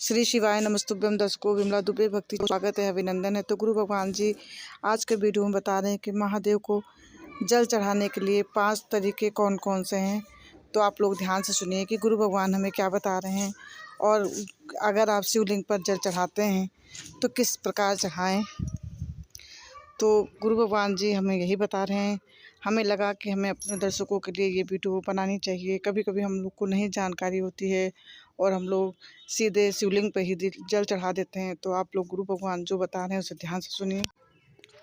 श्री शिवाय नमस्तुभ्यम। दर्शकों, विमला दुबे भक्ति को स्वागत है, अभिनंदन है। तो गुरु भगवान जी आज के वीडियो में बता रहे हैं कि महादेव को जल चढ़ाने के लिए 5 तरीके कौन कौन से हैं। तो आप लोग ध्यान से सुनिए कि गुरु भगवान हमें क्या बता रहे हैं, और अगर आप शिवलिंग पर जल चढ़ाते हैं तो किस प्रकार चढ़ाएं। तो गुरु भगवान जी हमें यही बता रहे हैं। हमें लगा कि हमें अपने दर्शकों के लिए ये वीडियो बनानी चाहिए। कभी कभी हम लोग को नहीं जानकारी होती है और हम लोग सीधे शिवलिंग पर ही जल चढ़ा देते हैं। तो आप लोग गुरु भगवान जो बता रहे हैं उसे ध्यान से सुनिए।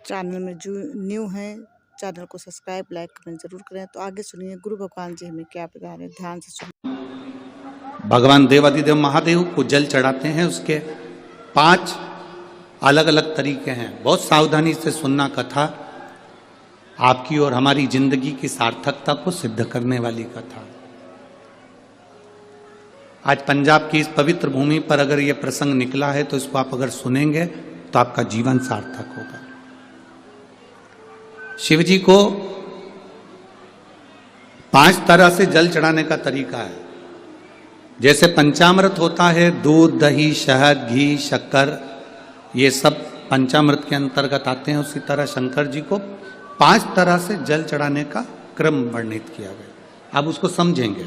चैनल में जो न्यू है, चैनल को सब्सक्राइब लाइक कमेंट जरूर करें। तो आगे सुनिए गुरु भगवान जी हमें क्या बता रहे हैं, ध्यान से सुनिए। भगवान देवाधिदेव महादेव को जल चढ़ाते हैं, उसके 5 अलग अलग तरीके हैं। बहुत सावधानी से सुनना कथा, आपकी और हमारी जिंदगी की सार्थकता को सिद्ध करने वाली कथा। आज पंजाब की इस पवित्र भूमि पर अगर यह प्रसंग निकला है तो इसको आप अगर सुनेंगे तो आपका जीवन सार्थक होगा। शिव जी को 5 तरह से जल चढ़ाने का तरीका है। जैसे पंचामृत होता है, दूध, दही, शहद, घी, शक्कर, ये सब पंचामृत के अंतर्गत आते हैं। उसी तरह शंकर जी को 5 तरह से जल चढ़ाने का क्रम वर्णित किया गया। अब उसको समझेंगे,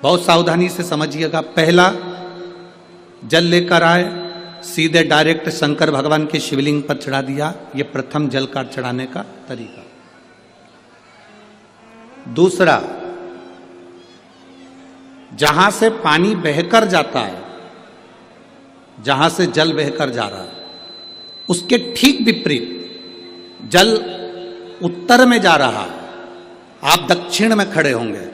बहुत सावधानी से समझिएगा। पहला, जल लेकर आए, सीधे डायरेक्ट शंकर भगवान के शिवलिंग पर चढ़ा दिया। यह प्रथम जल का चढ़ाने का तरीका। दूसरा, जहां से पानी बहकर जाता है, जहां से जल बहकर जा रहा है, उसके ठीक विपरीत जल उत्तर में जा रहा है, आप दक्षिण में खड़े होंगे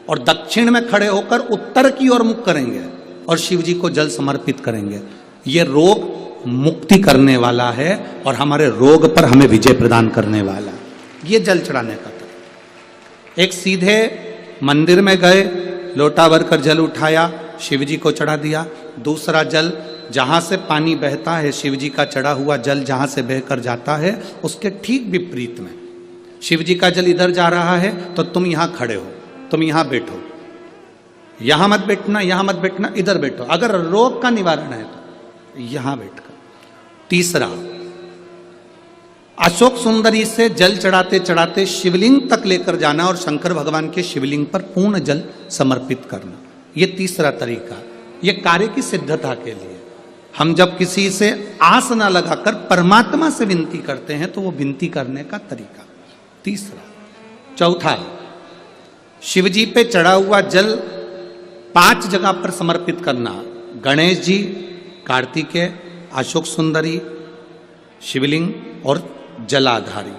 और दक्षिण में खड़े होकर उत्तर की ओर मुख करेंगे और शिव जी को जल समर्पित करेंगे। यह रोग मुक्ति करने वाला है और हमारे रोग पर हमें विजय प्रदान करने वाला है। यह जल चढ़ाने का था। एक सीधे मंदिर में गए, लोटा भरकर जल उठाया, शिव जी को चढ़ा दिया। दूसरा जल, जहां से पानी बहता है, शिव जी का चढ़ा हुआ जल जहां से बहकर जाता है, उसके ठीक विपरीत में शिव जी का जल इधर जा रहा है तो तुम यहां खड़े हो, तुम यहां बैठो, यहां मत बैठना, यहां मत बैठना, इधर बैठो। अगर रोग का निवारण है तो यहां बैठकर। तीसरा, अशोक सुंदरी से जल चढ़ाते चढ़ाते शिवलिंग तक लेकर जाना और शंकर भगवान के शिवलिंग पर पूर्ण जल समर्पित करना। यह तीसरा तरीका। यह कार्य की सिद्धता के लिए। हम जब किसी से आस न लगाकर परमात्मा से विनती करते हैं तो वो विनती करने का तरीका। तीसरा। चौथा, शिव जी पे चढ़ा हुआ जल 5 जगह पर समर्पित करना। गणेश जी, कार्तिकेय, अशोक सुंदरी, शिवलिंग और जलाधारी।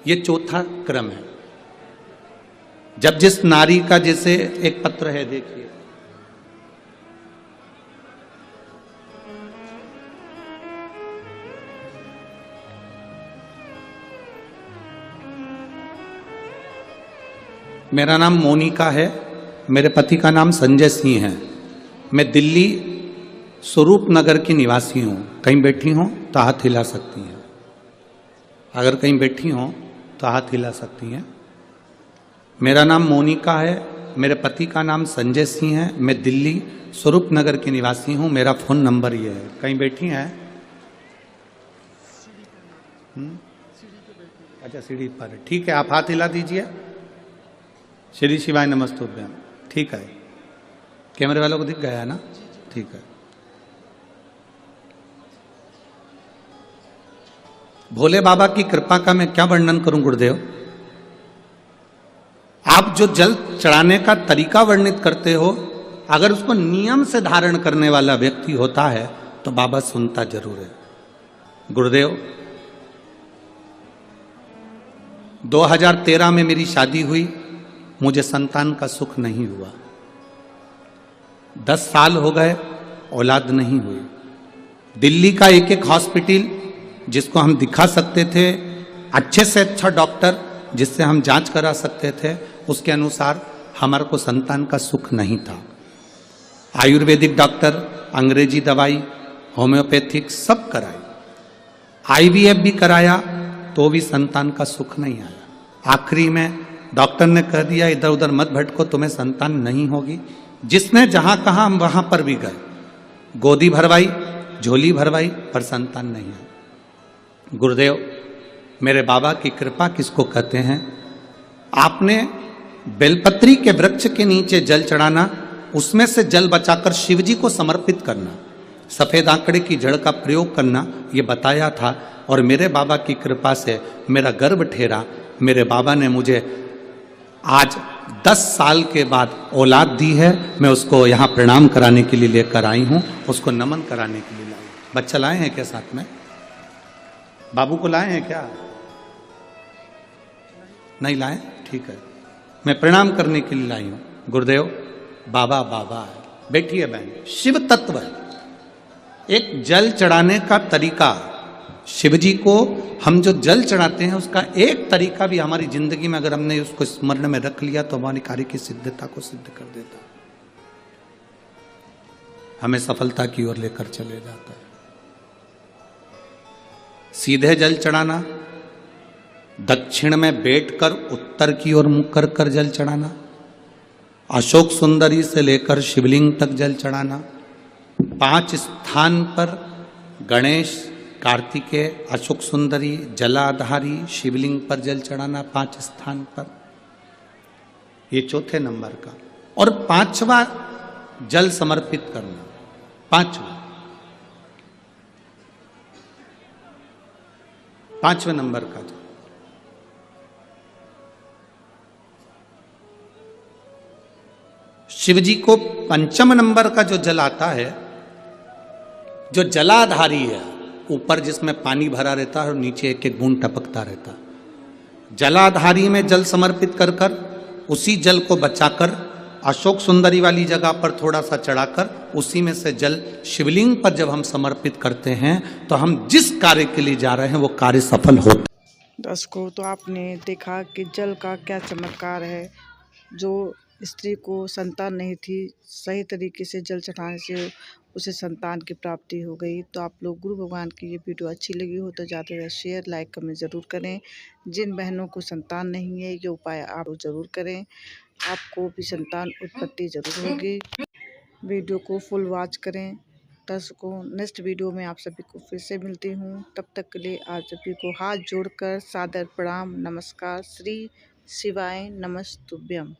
ये चौथा क्रम है। जब जिस नारी का, जैसे एक पत्र है, देखिए, मेरा नाम मोनिका है, मेरे पति का नाम संजय सिंह है। मैं दिल्ली स्वरूप नगर की निवासी हूँ। कहीं बैठी हों तो हाथ हिला सकती हैं। अगर कहीं बैठी हों तो हाथ हिला सकती हैं। मेरा नाम मोनिका है, मेरे पति का नाम संजय सिंह है। मैं दिल्ली स्वरूप नगर की निवासी हूँ। मेरा फ़ोन नंबर ये है। कहीं बैठी हैं? अच्छा, सीढ़ी पर है। ठीक है, आप हाथ हिला दीजिए। श्री शिवाय नमस्तुभ्यम। ठीक है, कैमरे वालों को दिख गया है ना? ठीक है। भोले बाबा की कृपा का मैं क्या वर्णन करूं गुरुदेव। आप जो जल चढ़ाने का तरीका वर्णित करते हो, अगर उसको नियम से धारण करने वाला व्यक्ति होता है तो बाबा सुनता जरूर है। गुरुदेव, 2013 में मेरी शादी हुई, मुझे संतान का सुख नहीं हुआ। 10 साल हो गए, औलाद नहीं हुई। दिल्ली का एक हॉस्पिटल जिसको हम दिखा सकते थे, अच्छे से अच्छा डॉक्टर जिससे हम जांच करा सकते थे, उसके अनुसार हमारे को संतान का सुख नहीं था। आयुर्वेदिक डॉक्टर, अंग्रेजी दवाई, होम्योपैथिक सब कराई, IVF भी कराया तो भी संतान का सुख नहीं आया। आखिरी में डॉक्टर ने कह दिया इधर उधर मत भटको, तुम्हें संतान नहीं होगी। जिसने जहां कहा हम वहां पर भी गए, गोदी भरवाई, झोली भरवाई, पर संतान नहीं है। गुरुदेव, मेरे बाबा की कृपा किसको कहते हैं? आपने बेलपत्री के वृक्ष के नीचे जल चढ़ाना, उसमें से जल बचाकर शिव जी को समर्पित करना, सफेद आंकड़े की जड़ का प्रयोग करना, ये बताया था। और मेरे बाबा की कृपा से मेरा गर्भ ठेरा। मेरे बाबा ने मुझे आज 10 साल के बाद औलाद दी है। मैं उसको यहाँ प्रणाम कराने के लिए लेकर आई हूँ, उसको नमन कराने के लिए लाई। बच्चा लाए हैं क्या साथ में? बाबू को लाए हैं क्या? नहीं लाए? ठीक है, मैं प्रणाम करने के लिए लाई हूँ। गुरुदेव, बाबा बाबा है, बैठिए बहन। शिव तत्व है। एक जल चढ़ाने का तरीका, शिव जी को हम जो जल चढ़ाते हैं उसका एक तरीका भी हमारी जिंदगी में अगर हमने उसको स्मरण में रख लिया तो हमारी कार्य की सिद्धता को सिद्ध कर देता है, हमें सफलता की ओर लेकर चले जाता है। सीधे जल चढ़ाना, दक्षिण में बैठकर उत्तर की ओर मुख कर कर जल चढ़ाना, अशोक सुंदरी से लेकर शिवलिंग तक जल चढ़ाना, 5 स्थान पर गणेश, कार्तिकेय, अशोक सुंदरी, जलाधारी, शिवलिंग पर जल चढ़ाना 5 स्थान पर, ये चौथे नंबर का। और 5वां जल समर्पित करना, 5वें नंबर का जल। शिव जी को 5म नंबर का जो जल आता है, जो जलाधारी है, ऊपर जिसमें पानी भरा रहता है और नीचे एक एक बूंद टपकता रहता है, जलाधारी में जल समर्पित कर कर उसी जल को बचाकर अशोक सुंदरी वाली जगह पर थोड़ा सा चढ़ाकर उसी में से जल शिवलिंग पर जब हम समर्पित करते हैं तो हम जिस कार्य के लिए जा रहे हैं वो कार्य सफल होता है। दर्शकों, तो आपने देखा कि जल का क्या चमत्कार है। जो स्त्री को संतान नहीं थी, सही तरीके से जल चढ़ाने से उसे संतान की प्राप्ति हो गई। तो आप लोग गुरु भगवान की ये वीडियो अच्छी लगी हो तो ज़्यादा से ज़्यादा शेयर, लाइक, कमेंट ज़रूर करें। जिन बहनों को संतान नहीं है, ये उपाय आप ज़रूर करें, आपको भी संतान उत्पत्ति ज़रूर होगी। वीडियो को फुल वॉच करें। दर्शकों, नेक्स्ट वीडियो में आप सभी को फिर से मिलती हूँ। तब तक के लिए आप सभी को हाथ जोड़कर सादर प्रणाम, नमस्कार। श्री शिवाय नमस्तुभ्यम।